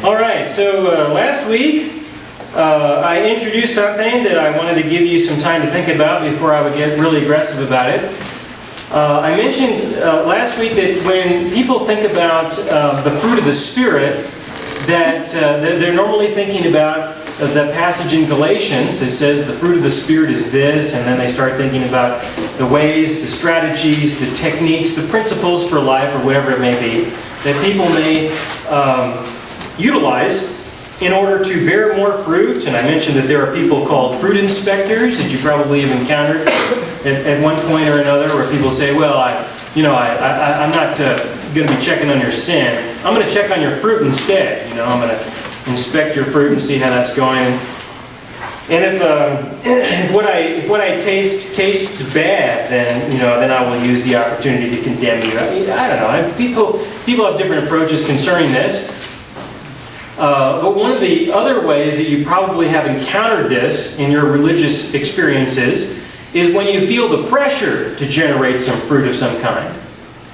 All right, so last week I introduced something that I wanted to give you some time to think about before I would get really aggressive about it. I mentioned last week that when people think about the fruit of the Spirit, that they're normally thinking about the passage in Galatians that says the fruit of the Spirit is this, and then they start thinking about the ways, the strategies, the techniques, the principles for life, or whatever it may be, that people may utilize in order to bear more fruit. And I mentioned that there are people called fruit inspectors that you probably have encountered at one point or another, where people say, well, I'm not going to be checking on your sin. I'm going to check on your fruit instead. I'm going to inspect your fruit and see how that's going. And if what I taste tastes bad, then I will use the opportunity to condemn you. I don't know. People have different approaches concerning this. But one of the other ways that you probably have encountered this in your religious experiences is when you feel the pressure to generate some fruit of some kind.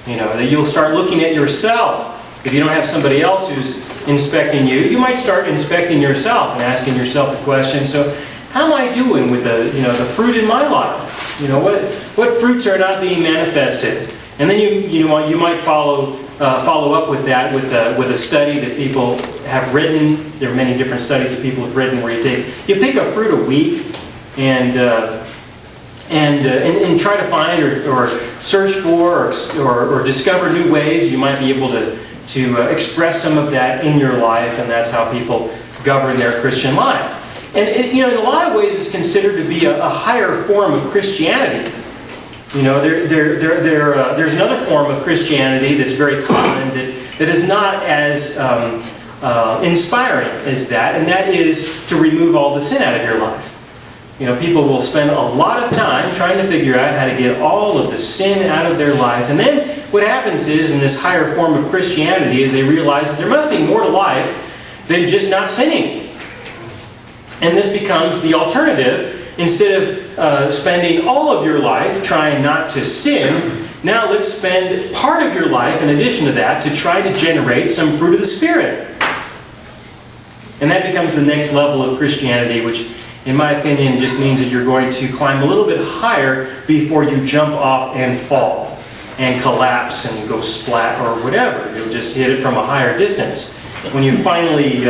That you'll start looking at yourself. If you don't have somebody else who's inspecting you, you might start inspecting yourself and asking yourself the question, so how am I doing with the fruit in my life? What fruits are not being manifested? And then you might follow up with that with a study that people have written. There are many different studies that people have written where you pick a fruit a week and try to find or search for or discover new ways you might be able to express some of that in your life, and that's how people govern their Christian life. And in a lot of ways it's considered to be a higher form of Christianity. There's another form of Christianity that's very common that is not as inspiring as that, and that is to remove all the sin out of your life. People will spend a lot of time trying to figure out how to get all of the sin out of their life, and then what happens is, in this higher form of Christianity, is they realize that there must be more to life than just not sinning. And this becomes the alternative. Instead of spending all of your life trying not to sin, now let's spend part of your life, in addition to that, to try to generate some fruit of the Spirit. And that becomes the next level of Christianity, which, in my opinion, just means that you're going to climb a little bit higher before you jump off and fall and collapse and go splat or whatever. You'll just hit it from a higher distance when you finally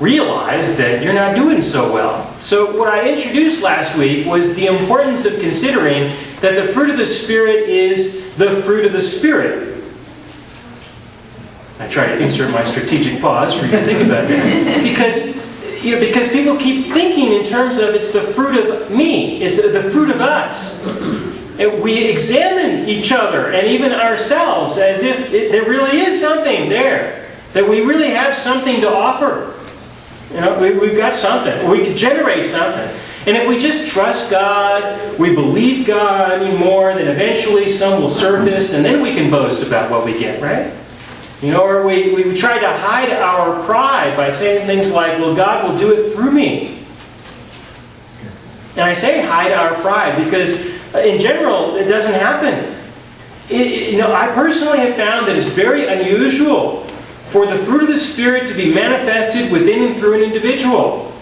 realize that you're not doing so well. So what I introduced last week was the importance of considering that the fruit of the Spirit is the fruit of the Spirit. I try to insert my strategic pause for you to think about that. Because people keep thinking in terms of it's the fruit of me, it's the fruit of us. And we examine each other and even ourselves as if there really is something there, that we really have something to offer. We've got something. We can generate something. And if we just trust God, we believe God more, then eventually some will surface, and then we can boast about what we get, right? Or we try to hide our pride by saying things like, well, God will do it through me. And I say hide our pride because, in general, it doesn't happen. I personally have found that it's very unusual for the fruit of the Spirit to be manifested within and through an individual.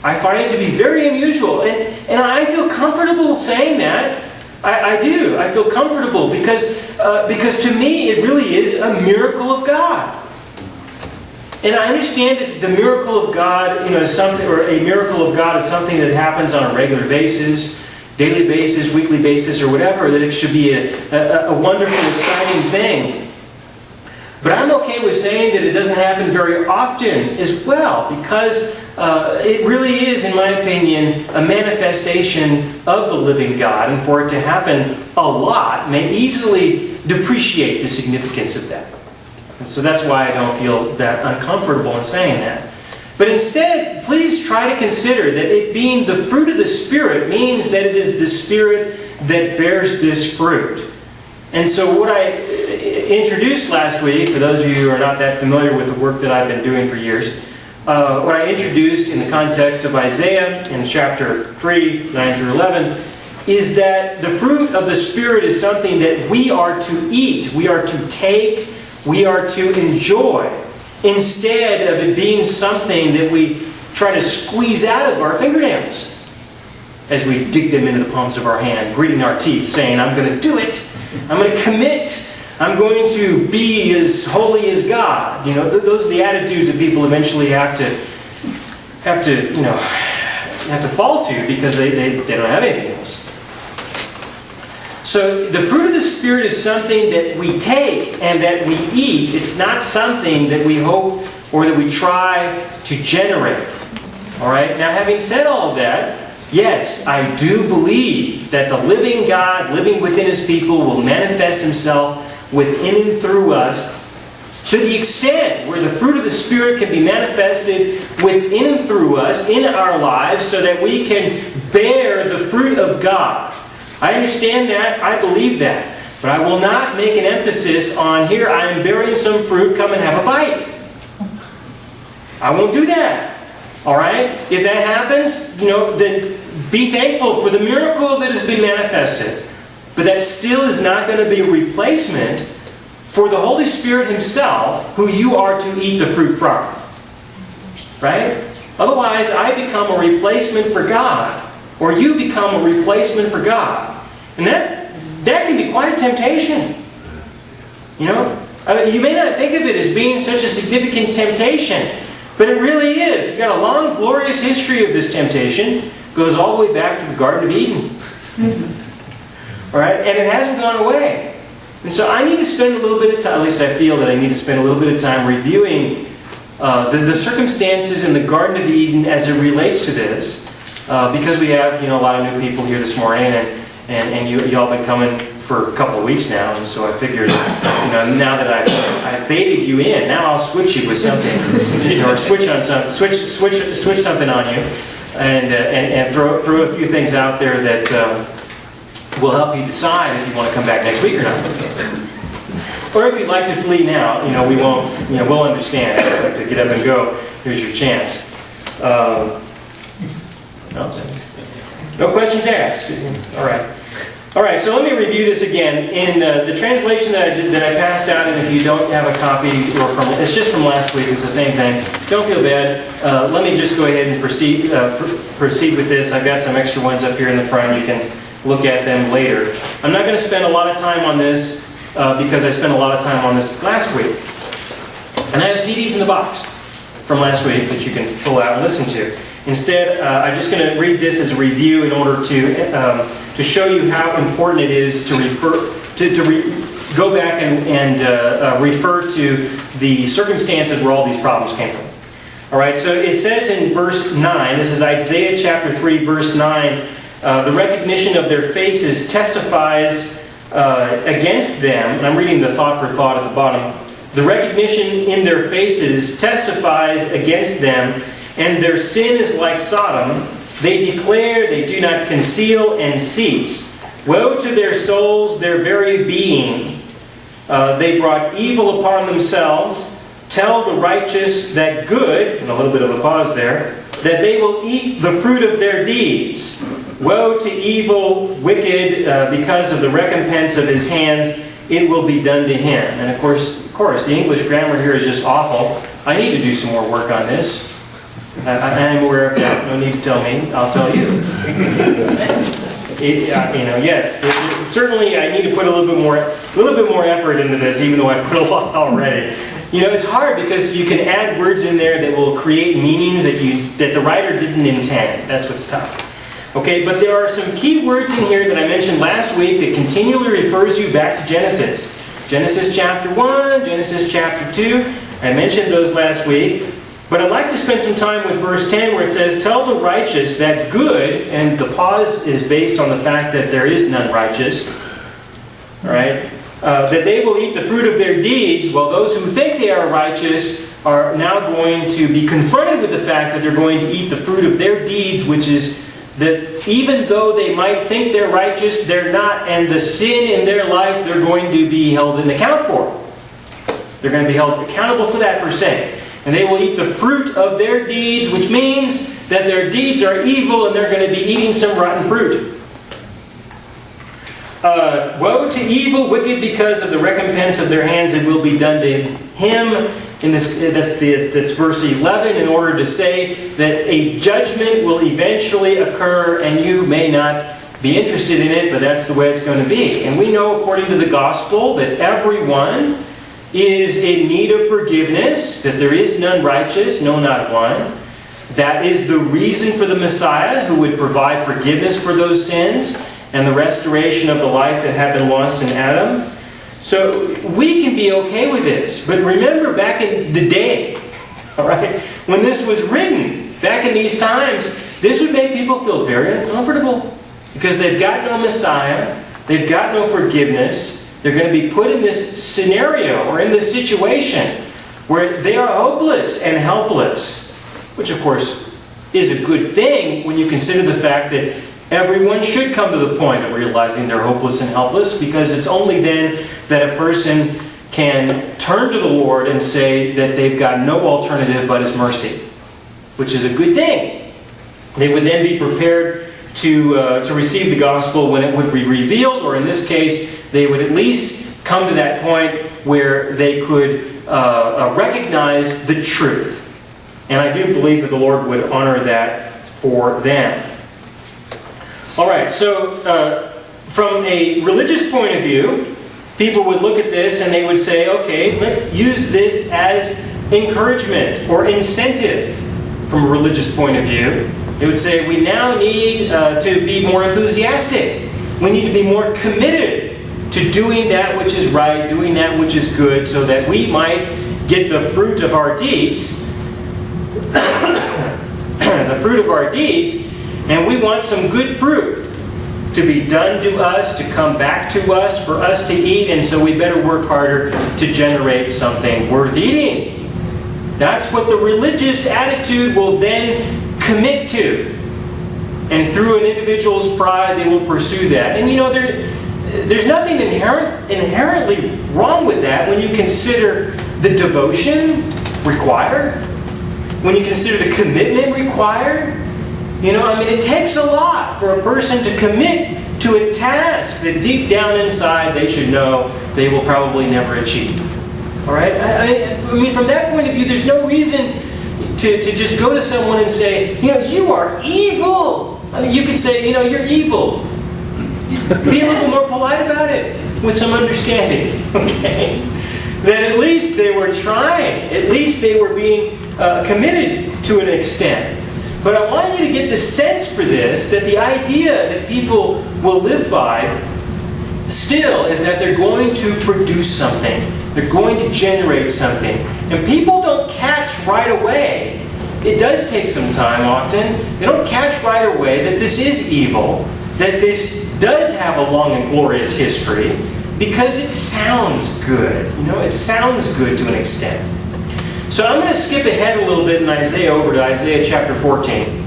I find it to be very unusual. And I feel comfortable saying that. I do. I feel comfortable because to me it really is a miracle of God. And I understand that the miracle of God, is something, or a miracle of God is something that happens on a regular basis, daily basis, weekly basis, or whatever, that it should be a wonderful, exciting thing. But I'm okay with saying that it doesn't happen very often as well, because it really is, in my opinion, a manifestation of the living God, and for it to happen a lot may easily depreciate the significance of that. And so that's why I don't feel that uncomfortable in saying that. But instead, please try to consider that it being the fruit of the Spirit means that it is the Spirit that bears this fruit. And so what I introduced last week, for those of you who are not that familiar with the work that I've been doing for years, what I introduced in the context of Isaiah in chapter 3, 9 through 11, is that the fruit of the Spirit is something that we are to eat, we are to take, we are to enjoy. instead of it being something that we try to squeeze out of our fingernails as we dig them into the palms of our hand, gritting our teeth, saying, I'm going to do it. I'm going to commit. I'm going to be as holy as God. You know, those are the attitudes that people eventually have to fall to because they don't have anything else. So the fruit of the Spirit is something that we take and that we eat. It's not something that we hope or that we try to generate. All right? Now, having said all of that, yes, I do believe that the living God living within His people will manifest Himself within and through us to the extent where the fruit of the Spirit can be manifested within and through us in our lives so that we can bear the fruit of God. I understand that. I believe that. But I will not make an emphasis on, here I am bearing some fruit, come and have a bite. I won't do that. All right? If that happens, then be thankful for the miracle that has been manifested. But that still is not going to be a replacement for the Holy Spirit Himself, who you are to eat the fruit from. Right? Otherwise, I become a replacement for God. Or you become a replacement for God. And that can be quite a temptation. You may not think of it as being such a significant temptation, but it really is. We've got a long, glorious history of this temptation. It goes all the way back to the Garden of Eden. All right? And it hasn't gone away. And so I need to spend a little bit of time, at least I feel that I need to spend a little bit of time reviewing the circumstances in the Garden of Eden as it relates to this. Because we have a lot of new people here this morning, and you all been coming for a couple of weeks now, and so I figured, now that I've baited you in, now I'll switch you with something, or switch something on you, and throw a few things out there that will help you decide if you want to come back next week or not. Or if you'd like to flee now, we won't, we'll understand. If you'd like to get up and go, here's your chance. No questions asked. All right. So let me review this again in the translation that I passed out. And if you don't have a copy, it's just from last week. It's the same thing. Don't feel bad. Let me just go ahead and proceed with this. I've got some extra ones up here in the front. You can look at them later. I'm not going to spend a lot of time on this because I spent a lot of time on this last week. And I have CDs in the box from last week that you can pull out and listen to. Instead, I'm just going to read this as a review in order to show you how important it is to go back and refer to the circumstances where all these problems came from. All right, so it says in verse 9, this is Isaiah chapter 3, verse 9, the recognition of their faces testifies against them, and I'm reading the thought for thought at the bottom. The recognition in their faces testifies against them, and their sin is like Sodom. They declare, they do not conceal, and cease. Woe to their souls, their very being. They brought evil upon themselves. Tell the righteous that good, and a little bit of a pause there, that they will eat the fruit of their deeds. Woe to evil, wicked, because of the recompense of his hands, it will be done to him. And of course, the English grammar here is just awful. I need to do some more work on this. I am aware of that. No need to tell me. I'll tell you. Yes. Certainly, I need to put a little bit more effort into this, even though I put a lot already. It's hard because you can add words in there that will create meanings that the writer didn't intend. That's what's tough. Okay, but there are some key words in here that I mentioned last week that continually refers you back to Genesis. Genesis chapter 1, Genesis chapter 2. I mentioned those last week. But I'd like to spend some time with verse 10 where it says, tell the righteous that good, and the pause is based on the fact that there is none righteous, all right, that they will eat the fruit of their deeds, while those who think they are righteous are now going to be confronted with the fact that they're going to eat the fruit of their deeds, which is that even though they might think they're righteous, they're not, and the sin in their life they're going to be held in account for. They're going to be held accountable for that per se. And they will eat the fruit of their deeds, which means that their deeds are evil and they're going to be eating some rotten fruit. Woe to evil, wicked, because of the recompense of their hands, it will be done to him. that's verse 11, in order to say that a judgment will eventually occur, and you may not be interested in it, but that's the way it's going to be. And we know, according to the gospel, that everyone is in need of forgiveness, that there is none righteous, no, not one. That is the reason for the Messiah, who would provide forgiveness for those sins and the restoration of the life that had been lost in Adam. So we can be okay with this. But remember, back in the day, all right, when this was written, back in these times, this would make people feel very uncomfortable. Because they've got no Messiah, they've got no forgiveness, they're going to be put in this scenario or in this situation where they are hopeless and helpless. Which, of course, is a good thing when you consider the fact that everyone should come to the point of realizing they're hopeless and helpless, because it's only then that a person can turn to the Lord and say that they've got no alternative but His mercy, which is a good thing. They would then be prepared to receive the gospel when it would be revealed, or in this case, they would at least come to that point where they could recognize the truth. And I do believe that the Lord would honor that for them. All right, so from a religious point of view, people would look at this and they would say, okay, let's use this as encouragement or incentive from a religious point of view. They would say, we now need to be more enthusiastic. We need to be more committed to doing that which is right, doing that which is good, so that we might get the fruit of our deeds. The fruit of our deeds. And we want some good fruit to be done to us, to come back to us, for us to eat. And so we better work harder to generate something worth eating. That's what the religious attitude will then commit to. And through an individual's pride, they will pursue that. And you know, there's nothing inherently wrong with that when you consider the devotion required, when you consider the commitment required. You know, I mean, it takes a lot for a person to commit to a task that deep down inside they should know they will probably never achieve. All right? I mean, from that point of view, there's no reason to just go to someone and say, you know, you are evil. I mean, you could say, you know, you're evil. Be a little more polite about it with some understanding, okay? That at least they were trying. At least they were being committed to an extent. But I want you to get the sense for this, that the idea that people will live by still is that they're going to produce something. They're going to generate something. And people don't catch right away. It does take some time often. They don't catch right away that this is evil, that this does have a long and glorious history, because it sounds good. You know, it sounds good to an extent. So I'm going to skip ahead a little bit in Isaiah over to Isaiah chapter 14.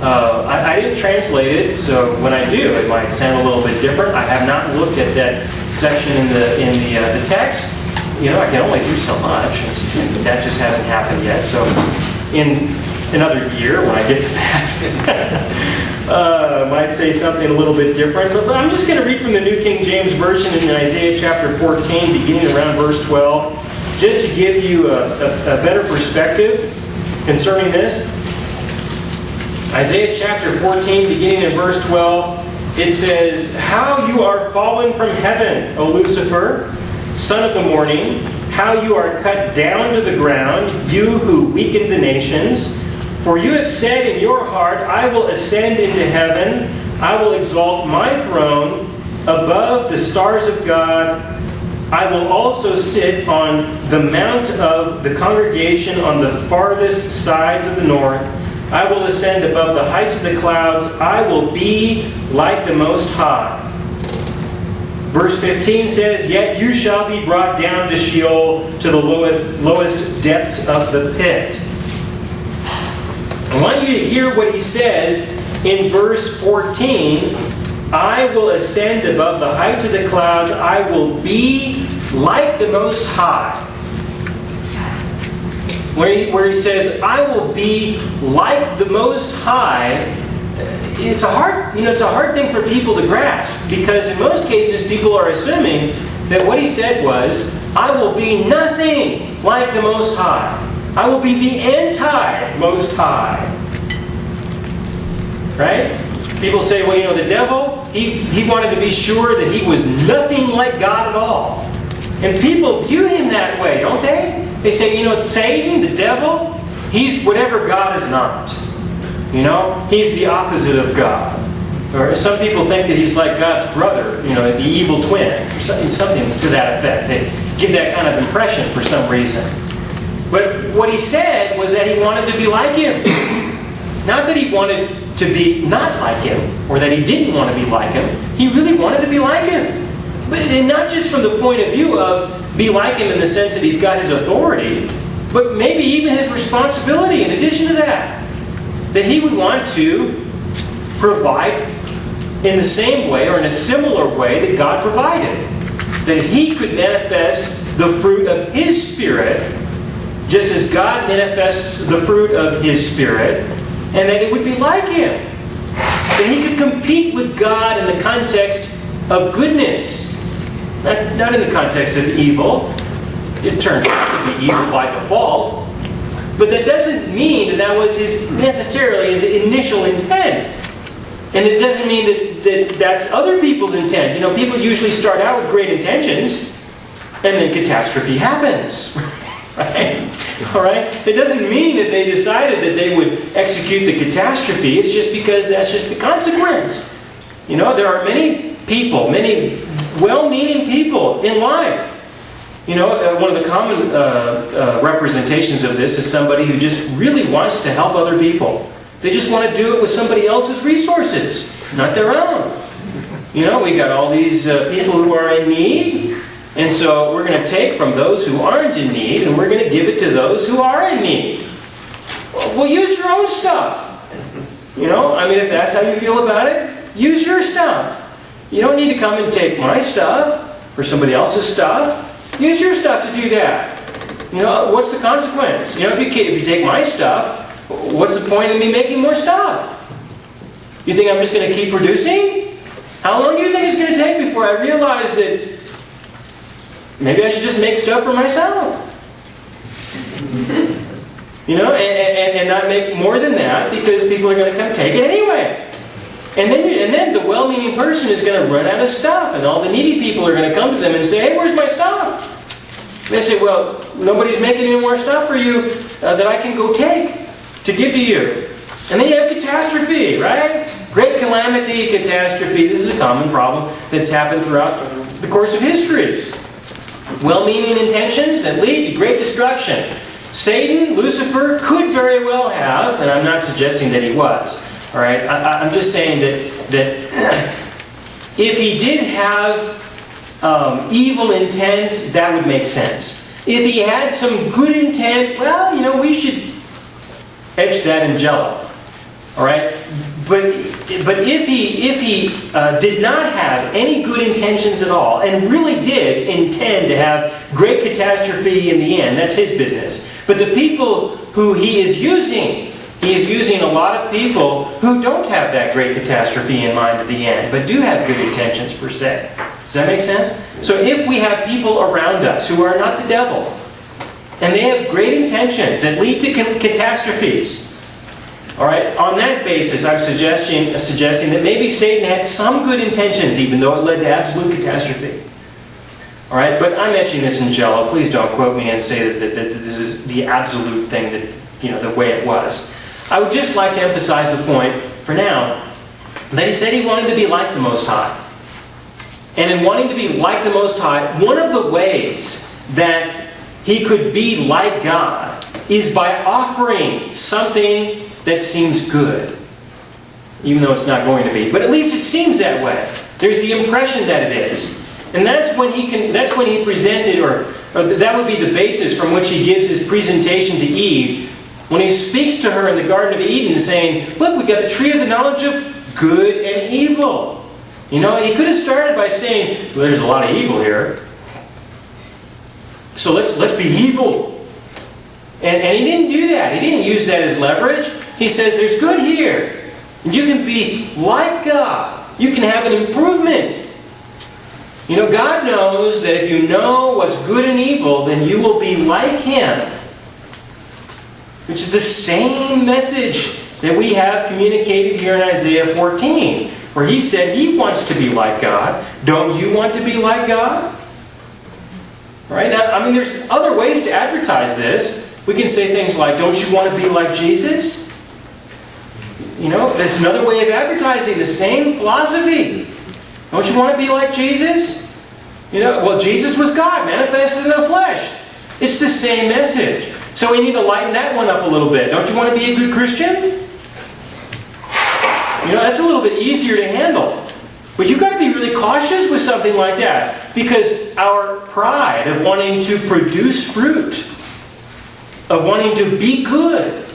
I didn't translate it, so when I do, it might sound a little bit different. I have not looked at that section in the text. You know, I can only do so much. That just hasn't happened yet. So in another year, when I get to that, I might say something a little bit different. But I'm just going to read from the New King James Version in Isaiah chapter 14, beginning around verse 12. Just to give you a better perspective concerning this. Isaiah chapter 14, beginning in verse 12, it says, "How you are fallen from heaven, O Lucifer, son of the morning, how you are cut down to the ground, you who weaken the nations. For you have said in your heart, I will ascend into heaven, I will exalt my throne above the stars of God. I will also sit on the mount of the congregation on the farthest sides of the north. I will ascend above the heights of the clouds. I will be like the Most High." Verse 15 says, "Yet you shall be brought down to Sheol, to the lowest depths of the pit." I want you to hear what he says in verse 14. "I will ascend above the heights of the clouds. I will be like the Most High." Where he says, "I will be like the Most High," it's a hard thing for people to grasp, because in most cases people are assuming that what he said was, I will be nothing like the Most High. I will be the anti-Most High. Right? People say, well, the devil, he wanted to be sure that he was nothing like God at all. And people view him that way, don't they? They say, Satan, the devil, he's whatever God is not. He's the opposite of God. Or some people think that he's like God's brother, the evil twin, or something to that effect. They give that kind of impression for some reason. But what he said was that he wanted to be like him. Not that he wanted to be not like him, or that he didn't want to be like him. He really wanted to be like him. And not just from the point of view of be like him in the sense that he's got his authority, but maybe even his responsibility in addition to that. That he would want to provide in the same way or in a similar way that God provided. That he could manifest the fruit of his Spirit just as God manifests the fruit of his Spirit, and that it would be like him. That he could compete with God in the context of goodness. Not in the context of evil. It turned out to be evil by default. But that doesn't mean that was necessarily his initial intent. And it doesn't mean that that's other people's intent. People usually start out with great intentions, and then catastrophe happens. Right? All right? It doesn't mean that they decided that they would execute the catastrophe. It's just because that's just the consequence. There are many people, many well-meaning people in life. One of the common representations of this is somebody who just really wants to help other people. They just want to do it with somebody else's resources, not their own. We got all these people who are in need, and so we're going to take from those who aren't in need, and we're going to give it to those who are in need. Well, use your own stuff. If that's how you feel about it, use your stuff. You don't need to come and take my stuff or somebody else's stuff. Use your stuff to do that. What's the consequence? If you take my stuff, what's the point of me making more stuff? You think I'm just going to keep producing? How long do you think it's going to take before I realize that maybe I should just make stuff for myself? And not make more than that because people are going to come take it anyway. And then the well-meaning person is going to run out of stuff, and all the needy people are going to come to them and say, hey, where's my stuff? And they say, well, nobody's making any more stuff for you that I can go take to give to you. And then you have catastrophe, right? Great calamity, catastrophe. This is a common problem that's happened throughout the course of history. Well-meaning intentions that lead to great destruction. Satan, Lucifer, could very well have, and I'm not suggesting that he was, all right? I'm just saying that if he did have evil intent, that would make sense. If he had some good intent, well, we should etch that in jello, all right? But if he did not have any good intentions at all, and really did intend to have great catastrophe in the end, that's his business. But the people who he is using a lot of people who don't have that great catastrophe in mind at the end, but do have good intentions per se. Does that make sense? So if we have people around us who are not the devil, and they have great intentions that lead to catastrophes, all right, on that basis, I'm suggesting that maybe Satan had some good intentions, even though it led to absolute catastrophe. All right, but I'm etching this in jello. Please don't quote me and say that this is the absolute thing that, the way it was. I would just like to emphasize the point, for now, that he said he wanted to be like the Most High. And in wanting to be like the Most High, one of the ways that he could be like God is by offering something that seems good, even though it's not going to be. But at least it seems that way. There's the impression that it is, and that's when he presented, or that would be the basis from which he gives his presentation to Eve, when he speaks to her in the Garden of Eden, saying, "Look, we got the tree of the knowledge of good and evil." He could have started by saying, "Well, there's a lot of evil here, so let's be evil." And he didn't do that. He didn't use that as leverage. He says there's good here. And you can be like God. You can have an improvement. You know, God knows that if you know what's good and evil, then you will be like Him. Which is the same message that we have communicated here in Isaiah 14, where He said He wants to be like God. Don't you want to be like God? Right? Now, I mean, there's other ways to advertise this. We can say things like, don't you want to be like Jesus? You know, that's another way of advertising the same philosophy. Don't you want to be like Jesus? You know, well, Jesus was God, manifested in the flesh. It's the same message. So we need to lighten that one up a little bit. Don't you want to be a good Christian? You know, that's a little bit easier to handle. But you've got to be really cautious with something like that. Because our pride of wanting to produce fruit, of wanting to be good,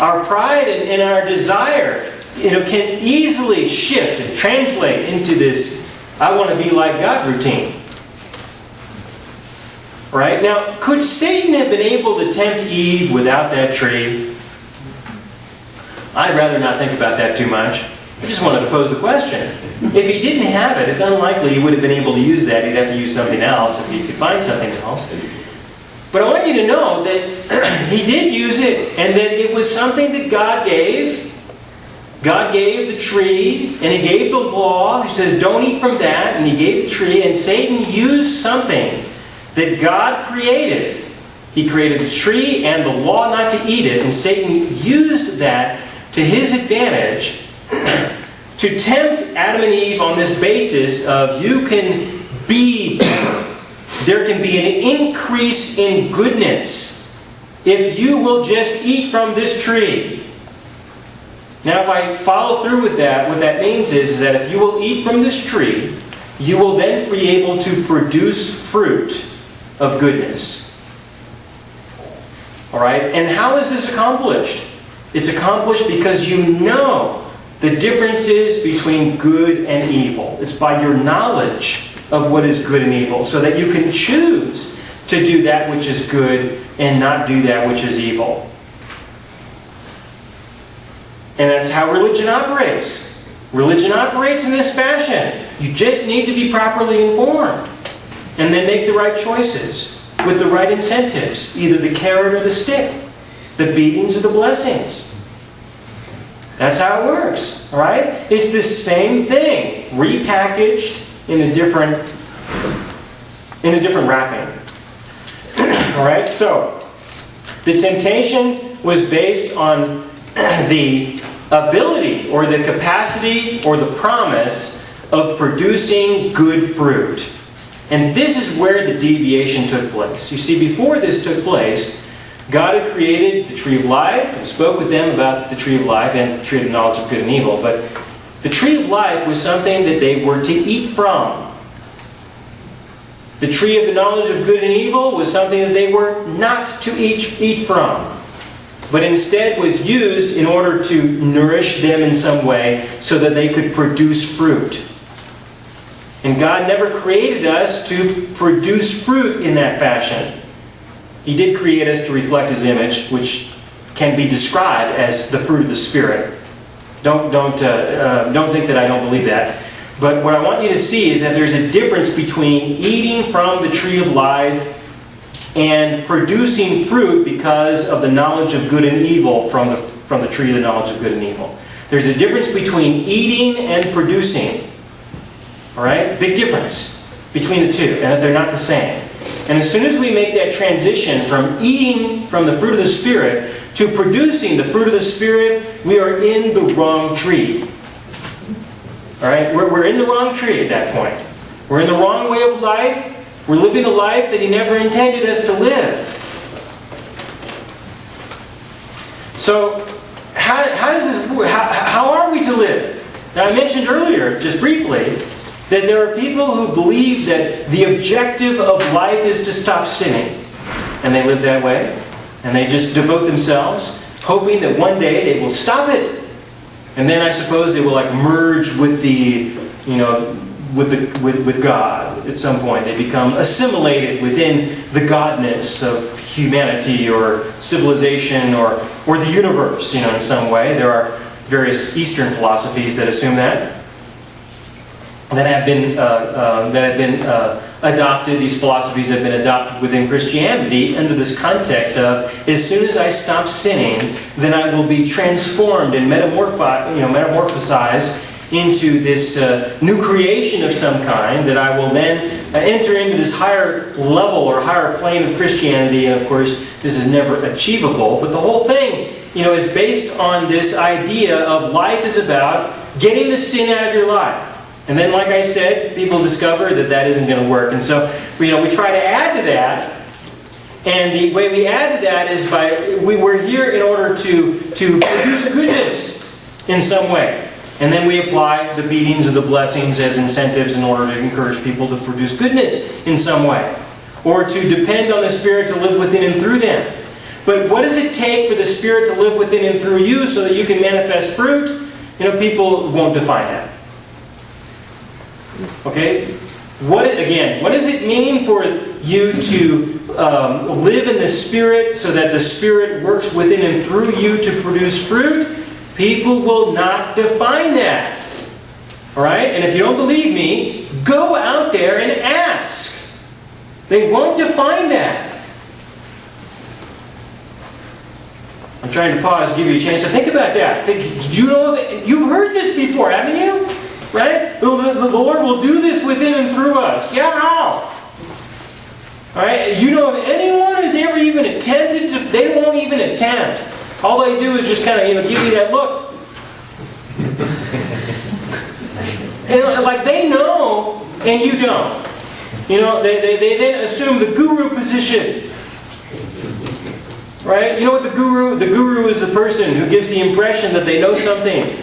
our pride and our desire, can easily shift and translate into this I want to be like God routine. Right? Now, could Satan have been able to tempt Eve without that tree? I'd rather not think about that too much. I just wanted to pose the question. If he didn't have it, it's unlikely he would have been able to use that. He'd have to use something else if he could find something else. But I want you to know that he did use it, and that it was something that God gave. God gave the tree, and He gave the law. He says, don't eat from that, and He gave the tree, and Satan used something that God created. He created the tree and the law not to eat it, and Satan used that to his advantage to tempt Adam and Eve on this basis of you can be better. There can be an increase in goodness if you will just eat from this tree. Now, if I follow through with that, what that means is that if you will eat from this tree, you will then be able to produce fruit of goodness. All right? And how is this accomplished? It's accomplished because you know the differences between good and evil. It's by your knowledge of what is good and evil, so that you can choose to do that which is good and not do that which is evil. And that's how religion operates. Religion operates in this fashion. You just need to be properly informed and then make the right choices with the right incentives, either the carrot or the stick, the beatings or the blessings. That's how it works, all right? It's the same thing, repackaged in a different wrapping. All right? So, the temptation was based on the ability or the capacity or the promise of producing good fruit. And this is where the deviation took place. You see, before this took place, God had created the tree of life and spoke with them about the tree of life and the tree of the knowledge of good and evil. But the tree of life was something that they were to eat from. The tree of the knowledge of good and evil was something that they were not to eat from, but instead was used in order to nourish them in some way so that they could produce fruit. And God never created us to produce fruit in that fashion. He did create us to reflect His image, which can be described as the fruit of the Spirit. Don't think that I don't believe that. But what I want you to see is that there's a difference between eating from the tree of life and producing fruit because of the knowledge of good and evil from the tree of the knowledge of good and evil. There's a difference between eating and producing. All right? Big difference between the two, and they're not the same. And as soon as we make that transition from eating from the fruit of the Spirit to producing the fruit of the Spirit, we are in the wrong tree. All right? We're in the wrong tree at that point. We're in the wrong way of life. We're living a life that He never intended us to live. So, how does this? How are we to live? Now, I mentioned earlier, just briefly, that there are people who believe that the objective of life is to stop sinning. And they live that way. And they just devote themselves, hoping that one day they will stop it. And then I suppose they will merge with with God at some point. They become assimilated within the godness of humanity or civilization or the universe, in some way. There are various Eastern philosophies that assume that. that have been adopted. These philosophies have been adopted within Christianity under this context of, as soon as I stop sinning, then I will be transformed and metamorphosized into this new creation of some kind, that I will then enter into this higher level or higher plane of Christianity. And of course, this is never achievable. But the whole thing, is based on this idea of life is about getting the sin out of your life. And then, like I said, people discover that that isn't going to work. And so, we try to add to that. And the way we add to that is we're here in order to produce goodness in some way. And then we apply the beatings or the blessings as incentives in order to encourage people to produce goodness in some way. Or to depend on the Spirit to live within and through them. But what does it take for the Spirit to live within and through you so that you can manifest fruit? People won't define that. Okay? What does it mean for you to live in the Spirit so that the Spirit works within and through you to produce fruit? People will not define that. Alright? And if you don't believe me, go out there and ask. They won't define that. I'm trying to pause, give you a chance to think about that. You've heard this before, haven't you? Right? The Lord will do this within and through us. Yeah, how? Alright? You know of anyone who's ever even attempted to, they won't even attempt. All they do is just kind of, give you that look. Like they know and you don't. They then assume the guru position. Right? You know what the guru is the person who gives the impression that they know something.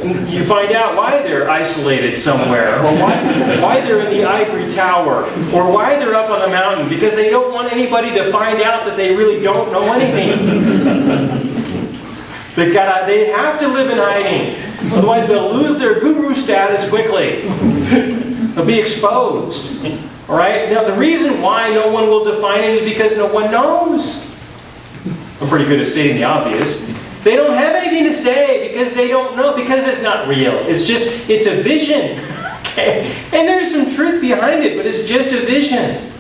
And you find out why they're isolated somewhere, or why they're in the ivory tower, or why they're up on a mountain, because they don't want anybody to find out that they really don't know anything. They have to live in hiding, otherwise they'll lose their guru status quickly. They'll be exposed. All right? Now the reason why no one will define it is because no one knows. I'm pretty good at stating the obvious. They don't have anything to say because they don't know, because it's not real. It's a vision. Okay? And there's some truth behind it, but it's just a vision.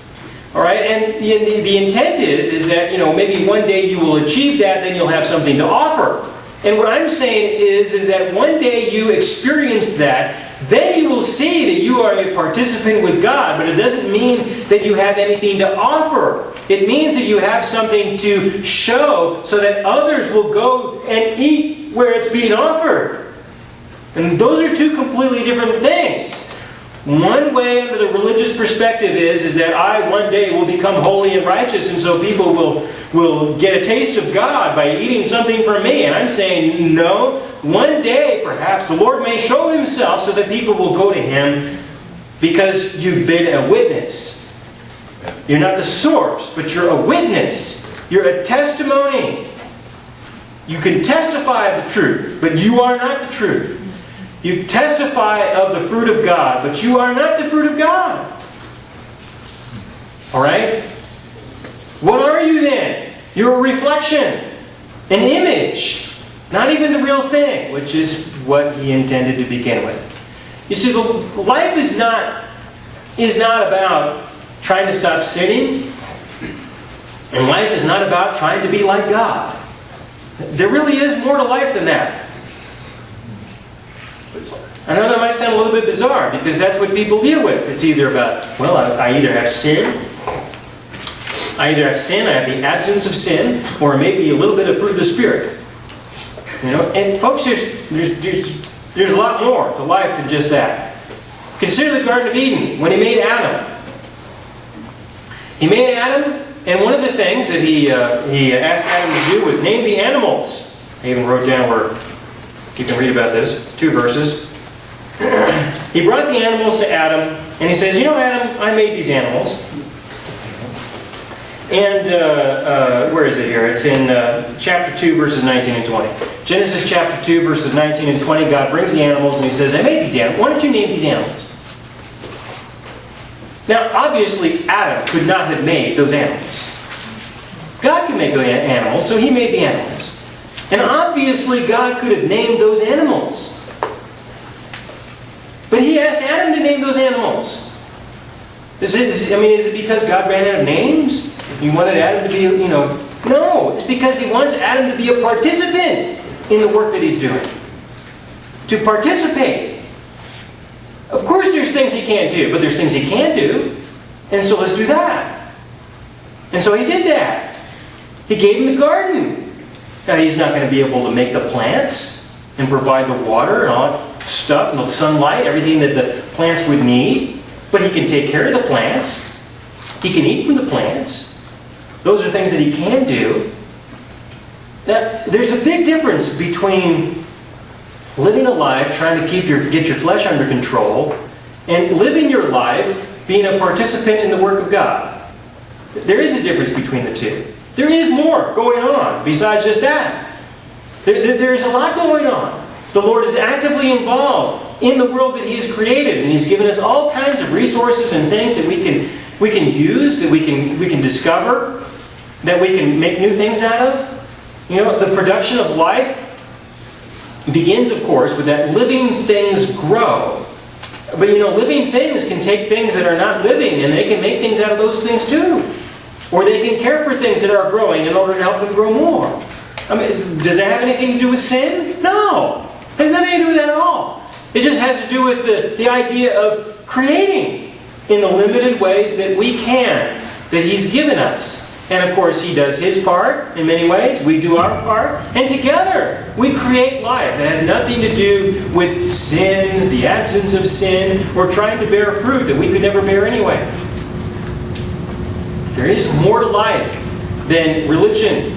Alright? And the intent is that, maybe one day you will achieve that, then you'll have something to offer. And what I'm saying is that one day you experience that, then you will see that you are a participant with God, but it doesn't mean that you have anything to offer. It means that you have something to show so that others will go and eat where it's being offered. And those are two completely different things. One way under the religious perspective is that I one day will become holy and righteous, and so people will get a taste of God by eating something from me. And I'm saying, no, one day perhaps the Lord may show Himself so that people will go to Him because you've been a witness. You're not the source, but you're a witness. You're a testimony. You can testify of the truth, but you are not the truth. You testify of the fruit of God, but you are not the fruit of God. Alright? What are you then? You're a reflection. An image. Not even the real thing, which is what He intended to begin with. You see, life is not about trying to stop sinning. And life is not about trying to be like God. There really is more to life than that. I know that might sound a little bit bizarre, because that's what people deal with. It's either about, I either have sin, I have the absence of sin, or maybe a little bit of fruit of the Spirit. And folks, there's a lot more to life than just that. Consider the Garden of Eden, when He made Adam. He made Adam, and one of the things that He asked Adam to do was name the animals. I even wrote down where you can read about this, 2 verses. He brought the animals to Adam, and He says, Adam, I made these animals. And where is it here? It's in chapter 2, verses 19 and 20. Genesis chapter 2, verses 19 and 20, God brings the animals, and He says, I made these animals. Why don't you name these animals? Now, obviously, Adam could not have made those animals. God could make the animals, so He made the animals. And obviously, God could have named those animals. But he asked Adam to name those animals. Is it because God ran out of names? He wanted Adam to be, No, it's because he wants Adam to be a participant in the work that he's doing. To participate. Of course there's things he can't do, but there's things he can do. And so let's do that. And so he did that. He gave him the garden. Now he's not going to be able to make the plants and provide the water and all that stuff and the sunlight, everything that the plants would need. But he can take care of the plants. He can eat from the plants. Those are things that he can do. Now, there's a big difference between living a life trying to get your flesh under control and living your life being a participant in the work of God. There is a difference between the two. There is more going on besides just that. There is a lot going on. The Lord is actively involved in the world that He has created, and He's given us all kinds of resources and things that we can use, that we can discover, that we can make new things out of. The production of life begins, of course, with that living things grow. But living things can take things that are not living, and they can make things out of those things too. Or they can care for things that are growing in order to help them grow more. Does that have anything to do with sin? No. It has nothing to do with that at all. It just has to do with the idea of creating in the limited ways that we can, that He's given us. And of course, He does His part in many ways. We do our part. And together, we create life that has nothing to do with sin, the absence of sin, or trying to bear fruit that we could never bear anyway. There is more to life than religion.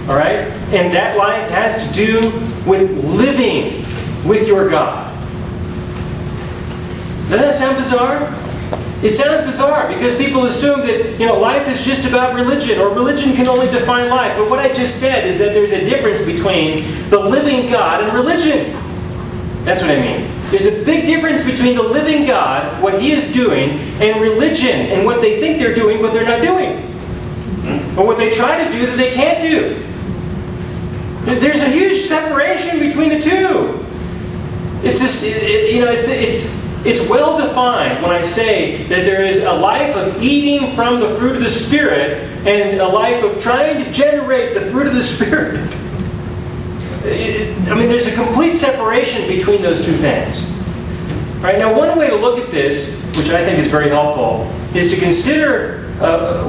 Alright? And that life has to do with living with your God. Doesn't that sound bizarre? It sounds bizarre because people assume that life is just about religion, or religion can only define life. But what I just said is that there's a difference between the living God and religion. That's what I mean. There's a big difference between the living God, what He is doing, and religion, and what they think they're doing, but they're not doing. Or what they try to do that they can't do. There's a huge separation between the two. It's just, it's well defined when I say that there is a life of eating from the fruit of the Spirit and a life of trying to generate the fruit of the Spirit. There's a complete separation between those two things. Right? Now, one way to look at this, which I think is very helpful, is to consider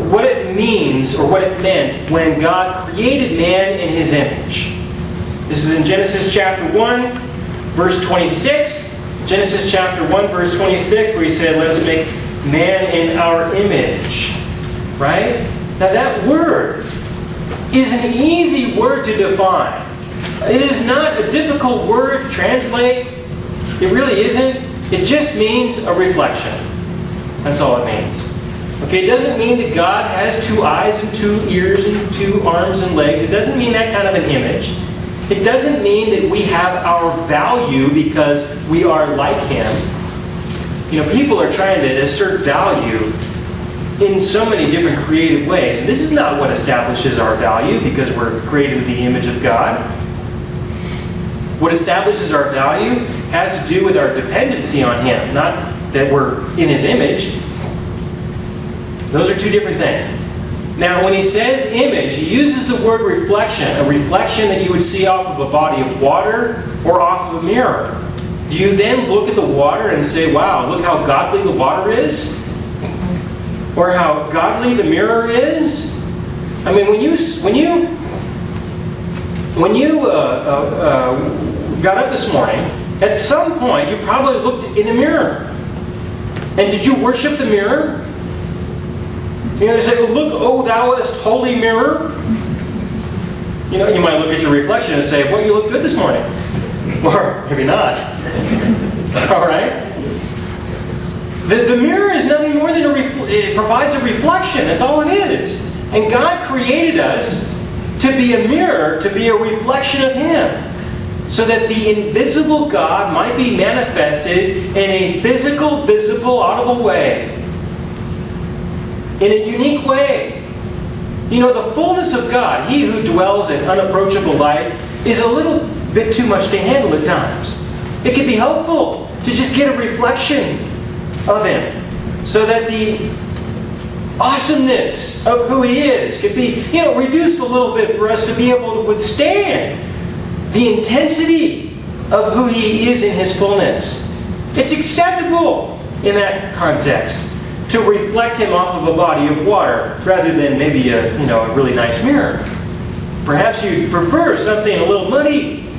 what it means, or what it meant, when God created man in His image. This is in Genesis chapter 1, verse 26. Genesis chapter 1, verse 26, where He said, "Let us make man in our image." Right? Now that word is an easy word to define. It is not a difficult word to translate. It really isn't. It just means a reflection. That's all it means. Okay, it doesn't mean that God has 2 eyes and 2 ears and 2 arms and legs. It doesn't mean that kind of an image. It doesn't mean that we have our value because we are like Him. People are trying to assert value in so many different creative ways. And this is not what establishes our value, because we're created in the image of God. What establishes our value has to do with our dependency on Him, not that we're in His image. Those are 2 different things. Now, when he says image, he uses the word reflection, a reflection that you would see off of a body of water or off of a mirror. Do you then look at the water and say, wow, look how godly the water is? Or how godly the mirror is? When you got up this morning, at some point you probably looked in a mirror. And did you worship the mirror? You say, look, oh, thou wast holy mirror. You might look at your reflection and say, well, you look good this morning. Or maybe not. All right? The mirror is nothing more than it provides a reflection. That's all it is. And God created us to be a mirror, to be a reflection of Him, so that the invisible God might be manifested in a physical, visible, audible way. In a unique way. The fullness of God, He who dwells in unapproachable light, is a little bit too much to handle at times. It can be helpful to just get a reflection of Him, so that the awesomeness of who He is could be, reduced a little bit for us to be able to withstand the intensity of who He is in His fullness. It's acceptable in that context to reflect Him off of a body of water rather than maybe a really nice mirror. Perhaps you prefer something a little muddy,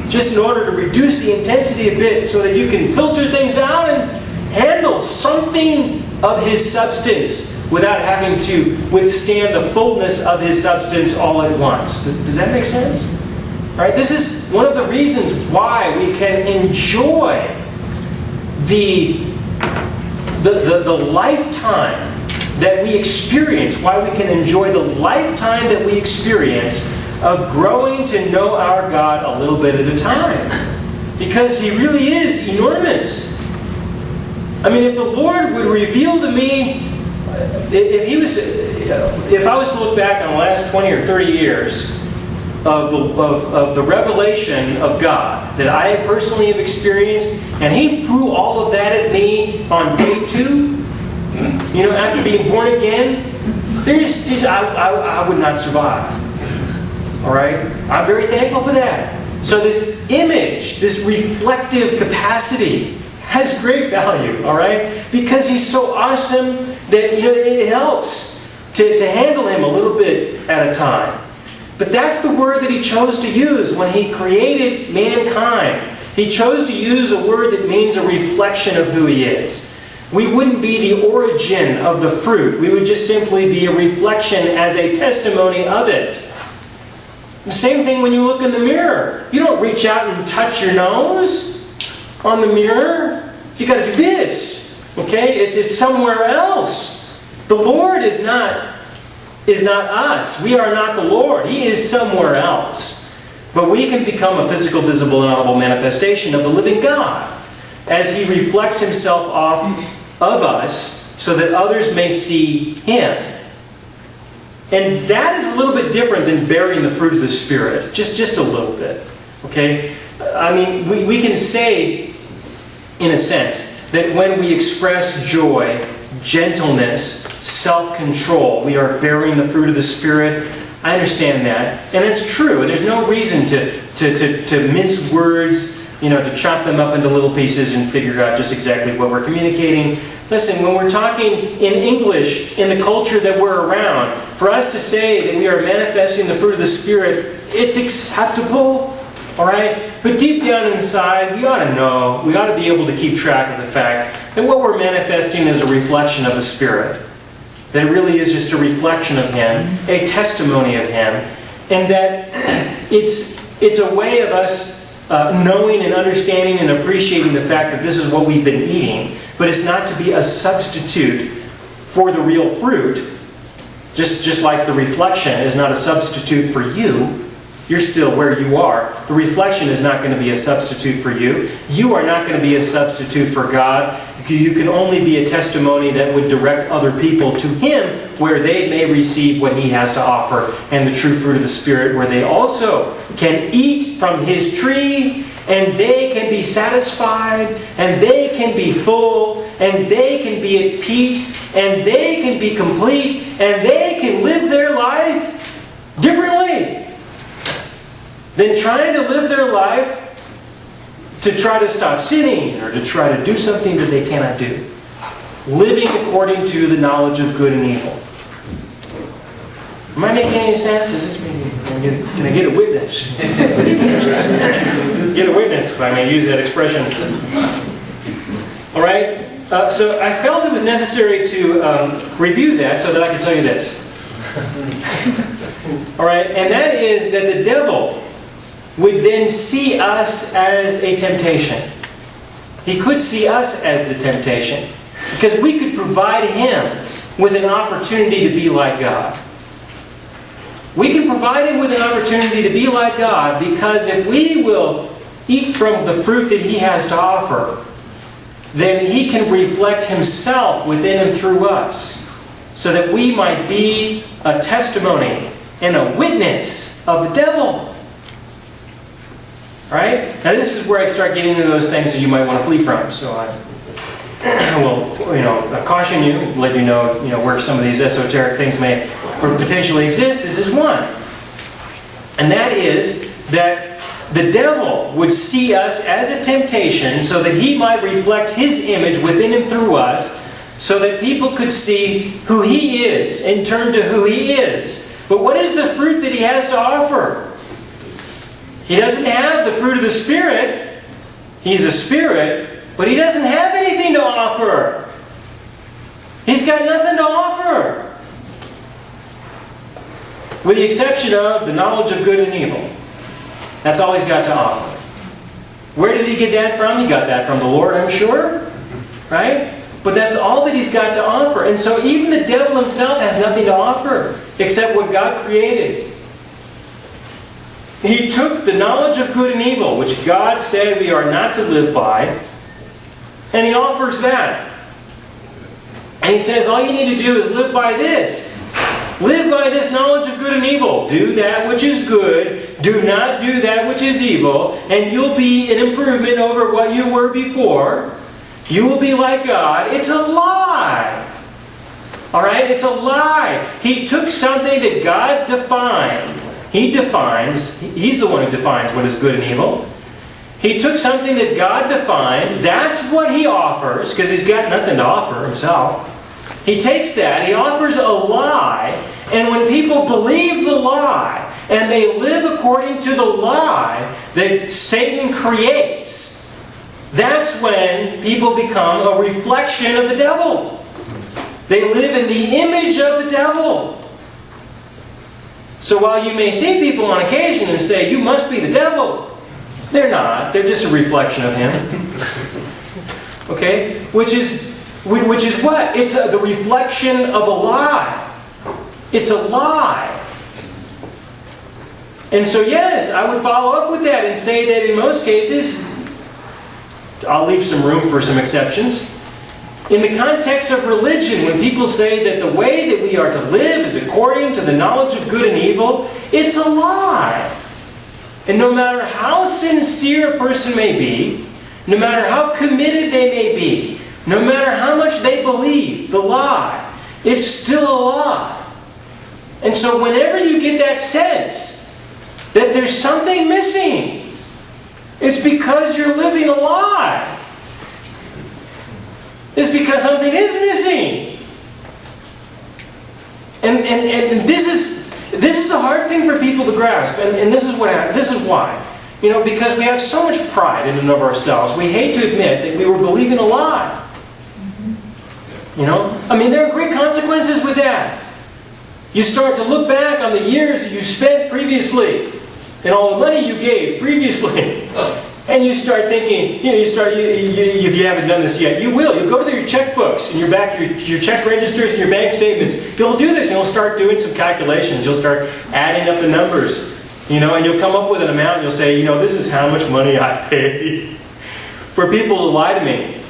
just in order to reduce the intensity a bit so that you can filter things out and handle something of His substance without having to withstand the fullness of His substance all at once. Does that make sense? All right, this is one of the reasons why we can enjoy the lifetime that we experience, why we can enjoy the lifetime that we experience of growing to know our God a little bit at a time. Because He really is enormous. I mean, if the Lord would reveal to me, if I was to look back on the last 20 or 30 years of the revelation of God that I personally have experienced, and He threw all of that at me on day 2, after being born again, I would not survive. All right? I'm very thankful for that. So this image, this reflective capacity, has great value, all right? Because He's so awesome that it helps to handle Him a little bit at a time. But that's the word that He chose to use when He created mankind. He chose to use a word that means a reflection of who He is. We wouldn't be the origin of the fruit. We would just simply be a reflection as a testimony of it. The same thing when you look in the mirror. You don't reach out and touch your nose on the mirror. You got to do this. Okay? It's somewhere else. The Lord is not us. We are not the Lord. He is somewhere else. But we can become a physical, visible, and audible manifestation of the living God as He reflects Himself off of us so that others may see Him. And that is a little bit different than bearing the fruit of the Spirit. Just a little bit. Okay? I mean, we can say, in a sense, that when we express joy, gentleness, self-control, we are bearing the fruit of the Spirit. I understand that. And it's true. And there's no reason to mince words, to chop them up into little pieces and figure out just exactly what we're communicating. Listen, when we're talking in English, in the culture that we're around, for us to say that we are manifesting the fruit of the Spirit, it's acceptable, all right? But deep down inside, we ought to know, we ought to be able to keep track of the fact that what we're manifesting is a reflection of the Spirit. That it really is just a reflection of Him, a testimony of Him, and that it's a way of us knowing and understanding and appreciating the fact that this is what we've been eating, but it's not to be a substitute for the real fruit, just like the reflection is not a substitute for you. You're still where you are. The reflection is not going to be a substitute for you. You are not going to be a substitute for God. You can only be a testimony that would direct other people to Him where they may receive what He has to offer and the true fruit of the Spirit, where they also can eat from His tree and they can be satisfied and they can be full and they can be at peace and they can be complete and they can live their life differently than trying to live their life to try to stop sinning or to try to do something that they cannot do. Living according to the knowledge of good and evil. Am I making any sense? Can I get a witness? Get a witness, if I may use that expression. All right? So I felt it was necessary to review that so that I could tell you this. All right? And that is that the devil would then see us as a temptation. He could see us as the temptation. Because we could provide him with an opportunity to be like God. We can provide him with an opportunity to be like God because if we will eat from the fruit that he has to offer, then he can reflect himself within and through us so that we might be a testimony and a witness of the devil. Right? Now this is where I start getting into those things that you might want to flee from. So I will, caution you, let you know, where some of these esoteric things may potentially exist. This is one. And that is that the devil would see us as a temptation so that he might reflect his image within and through us, so that people could see who he is and turn to who he is. But what is the fruit that he has to offer? He doesn't have the fruit of the Spirit. He's a spirit, but he doesn't have anything to offer. He's got nothing to offer. With the exception of the knowledge of good and evil. That's all he's got to offer. Where did he get that from? He got that from the Lord, I'm sure. Right? But that's all that he's got to offer. And so even the devil himself has nothing to offer except what God created. He took the knowledge of good and evil, which God said we are not to live by, and he offers that. And he says, all you need to do is live by this. Live by this knowledge of good and evil. Do that which is good. Do not do that which is evil. And you'll be an improvement over what you were before. You will be like God. It's a lie. Alright? It's a lie. He took something that God defined. He defines. He's the one who defines what is good and evil. He took something that God defined. That's what he offers, because he's got nothing to offer himself. He takes that, he offers a lie, and when people believe the lie, and they live according to the lie that Satan creates, that's when people become a reflection of the devil. They live in the image of the devil. So while you may see people on occasion and say, you must be the devil, they're not. They're just a reflection of him. Okay? Which is what? It's the reflection of a lie. It's a lie. And so yes, I would follow up with that and say that in most cases, I'll leave some room for some exceptions. In the context of religion, when people say that the way that we are to live is according to the knowledge of good and evil, it's a lie. And no matter how sincere a person may be, no matter how committed they may be, no matter how much they believe the lie, it's still a lie. And so whenever you get that sense that there's something missing, it's because you're living a lie. It's because something is missing. And this is the hard thing for people to grasp. And this is why. Because we have so much pride in and of ourselves, we hate to admit that we were believing a lie. There are great consequences with that. You start to look back on the years that you spent previously and all the money you gave previously. And you start thinking, if you haven't done this yet, you will. You'll go to your checkbooks and your check registers and your bank statements. You'll do this and you'll start doing some calculations. You'll start adding up the numbers, and you'll come up with an amount and you'll say, this is how much money I paid for people to lie to me.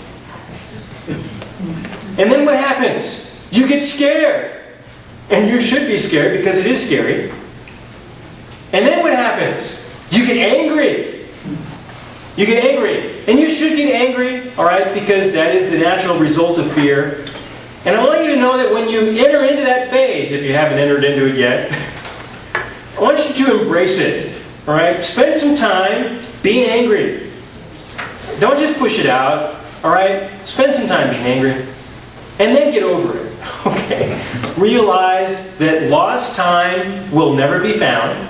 And then what happens? You get scared. And you should be scared because it is scary. And then what happens? You get angry. You get angry. And you should get angry, alright, because that is the natural result of fear. And I want you to know that when you enter into that phase, if you haven't entered into it yet, I want you to embrace it. Alright? Spend some time being angry. Don't just push it out. Alright? Spend some time being angry. And then get over it. Okay? Realize that lost time will never be found.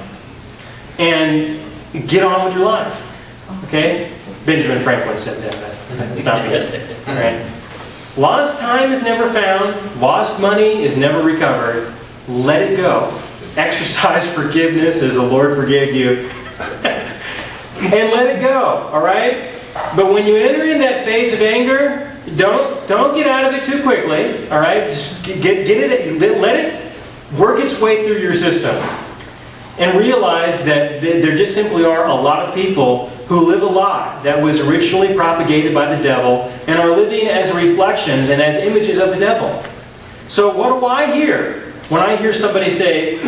And get on with your life. Okay? Benjamin Franklin said that. That's not me. All right. Lost time is never found. Lost money is never recovered. Let it go. Exercise forgiveness as the Lord forgave you. And let it go. All right? But when you enter in that phase of anger, don't get out of it too quickly. All right? Just get it. Let it work its way through your system. And realize that there just simply are a lot of people who live a lie that was originally propagated by the devil and are living as reflections and as images of the devil. So what do I hear when I hear somebody say,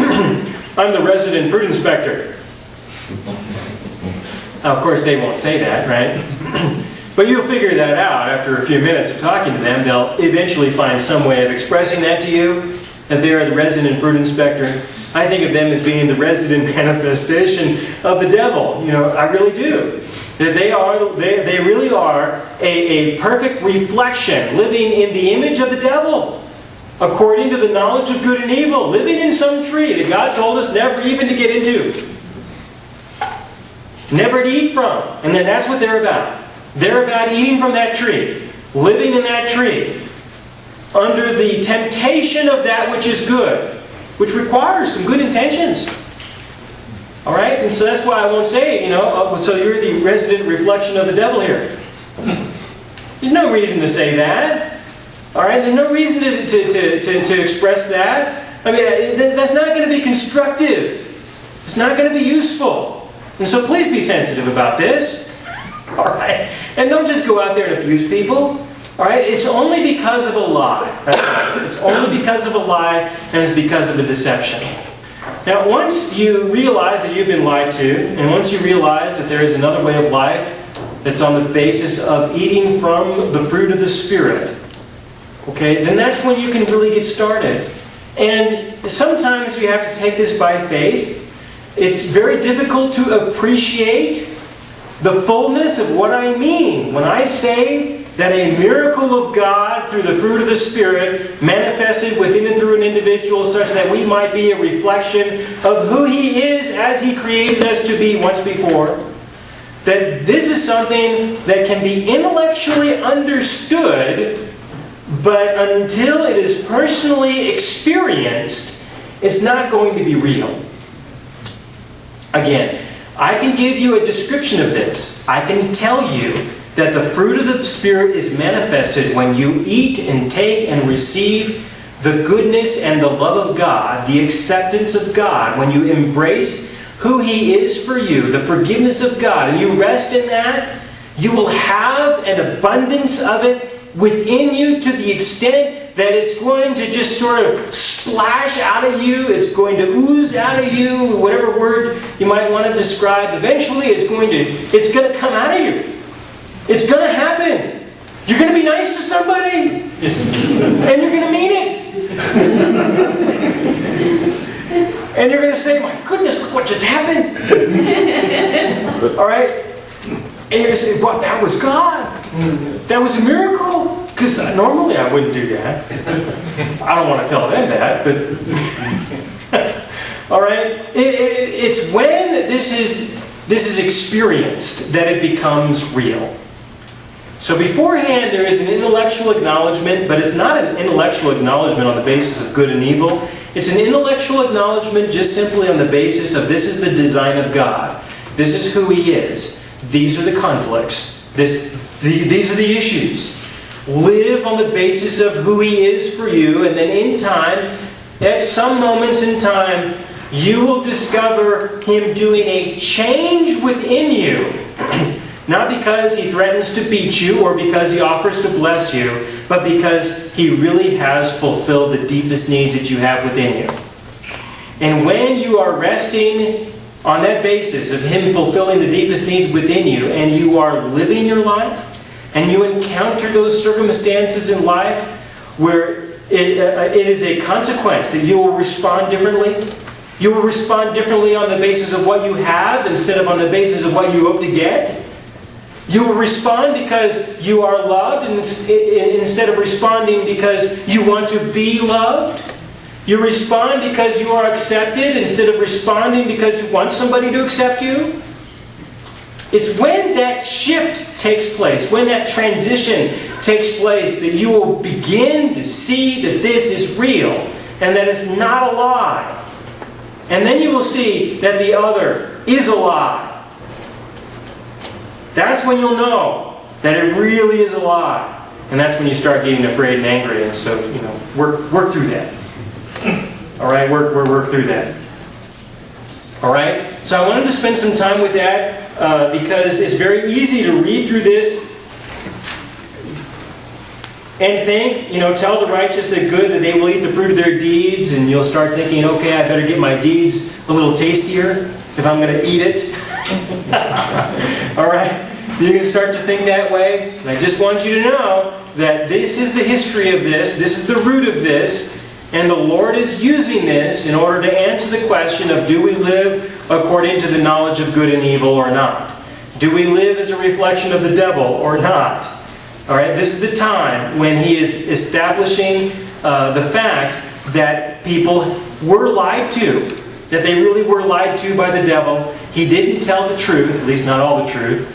I'm the resident fruit inspector? Now, of course, they won't say that, right? But you'll figure that out after a few minutes of talking to them. They'll eventually find some way of expressing that to you, that they're the resident fruit inspector. I think of them as being the resident manifestation of the devil. I really do. That they really are a perfect reflection, living in the image of the devil, according to the knowledge of good and evil, living in some tree that God told us never even to get into. Never to eat from. And then that's what they're about. They're about eating from that tree, living in that tree, under the temptation of that which is good, which requires some good intentions. All right? And so that's why I won't say, so you're the resident reflection of the devil here. There's no reason to say that. All right? There's no reason to express that. I mean, that's not going to be constructive. It's not going to be useful. And so please be sensitive about this. All right? And don't just go out there and abuse people. All right? It's only because of a lie. That's right. It's only because of a lie, and it's because of a deception. Now, once you realize that you've been lied to, and once you realize that there is another way of life that's on the basis of eating from the fruit of the Spirit, okay, then that's when you can really get started. And sometimes you have to take this by faith. It's very difficult to appreciate the fullness of what I mean when I say that a miracle of God through the fruit of the Spirit manifested within and through an individual such that we might be a reflection of who He is as He created us to be once before. That this is something that can be intellectually understood, but until it is personally experienced, it's not going to be real. Again, I can give you a description of this. I can tell you that the fruit of the Spirit is manifested when you eat and take and receive the goodness and the love of God, the acceptance of God, when you embrace who He is for you, the forgiveness of God, and you rest in that, you will have an abundance of it within you to the extent that it's going to just sort of splash out of you, it's going to ooze out of you, whatever word you might want to describe. Eventually it's going to come out of you. It's going to happen. You're going to be nice to somebody. And you're going to mean it. And you're going to say, my goodness, look what just happened. All right? And you're going to say, well, that was God. That was a miracle. Because normally I wouldn't do that. I don't want to tell them that, but... All right? It's when this is experienced that it becomes real. So beforehand, there is an intellectual acknowledgement, but it's not an intellectual acknowledgement on the basis of good and evil. It's an intellectual acknowledgement just simply on the basis of this is the design of God. This is who He is. These are the conflicts. These are the issues. Live on the basis of who He is for you, and then in time, at some moments in time, you will discover Him doing a change within you. Not because He threatens to beat you or because He offers to bless you, but because He really has fulfilled the deepest needs that you have within you. And when you are resting on that basis of Him fulfilling the deepest needs within you, and you are living your life, and you encounter those circumstances in life where it is a consequence that you will respond differently. You will respond differently on the basis of what you have instead of on the basis of what you hope to get. You will respond because you are loved instead of responding because you want to be loved. You respond because you are accepted instead of responding because you want somebody to accept you. It's when that shift takes place, when that transition takes place, that you will begin to see that this is real and that it's not a lie. And then you will see that the other is a lie. That's when you'll know that it really is a lie. And that's when you start getting afraid and angry. And so, work through that. All right, work through that. All right? So I wanted to spend some time with that because it's very easy to read through this and think, tell the righteous the good that they will eat the fruit of their deeds, and you'll start thinking, okay, I better get my deeds a little tastier if I'm going to eat it. All right? You can start to think that way. And I just want you to know that this is the history of this. This is the root of this. And the Lord is using this in order to answer the question of, do we live according to the knowledge of good and evil or not? Do we live as a reflection of the devil or not? All right, this is the time when He is establishing the fact that people were lied to, that they really were lied to by the devil. He didn't tell the truth, at least not all the truth,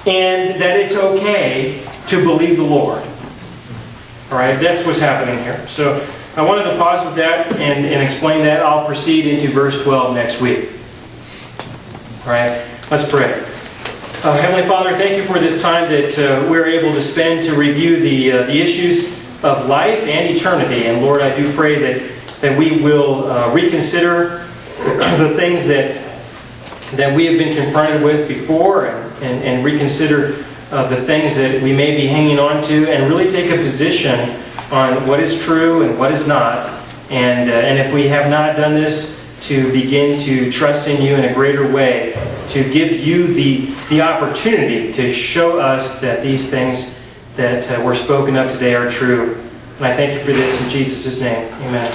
and that it's okay to believe the Lord. All right, that's what's happening here. So I wanted to pause with that and explain that. I'll proceed into verse 12 next week. All right, let's pray. Heavenly Father, thank you for this time that we're able to spend to review the issues of life and eternity. And Lord, I do pray that we will reconsider the things that we have been confronted with before and reconsider the things that we may be hanging on to and really take a position on what is true and what is not. And if we have not done this, to begin to trust in you in a greater way, to give you the opportunity to show us that these things that were spoken of today are true. And I thank you for this in Jesus' name. Amen.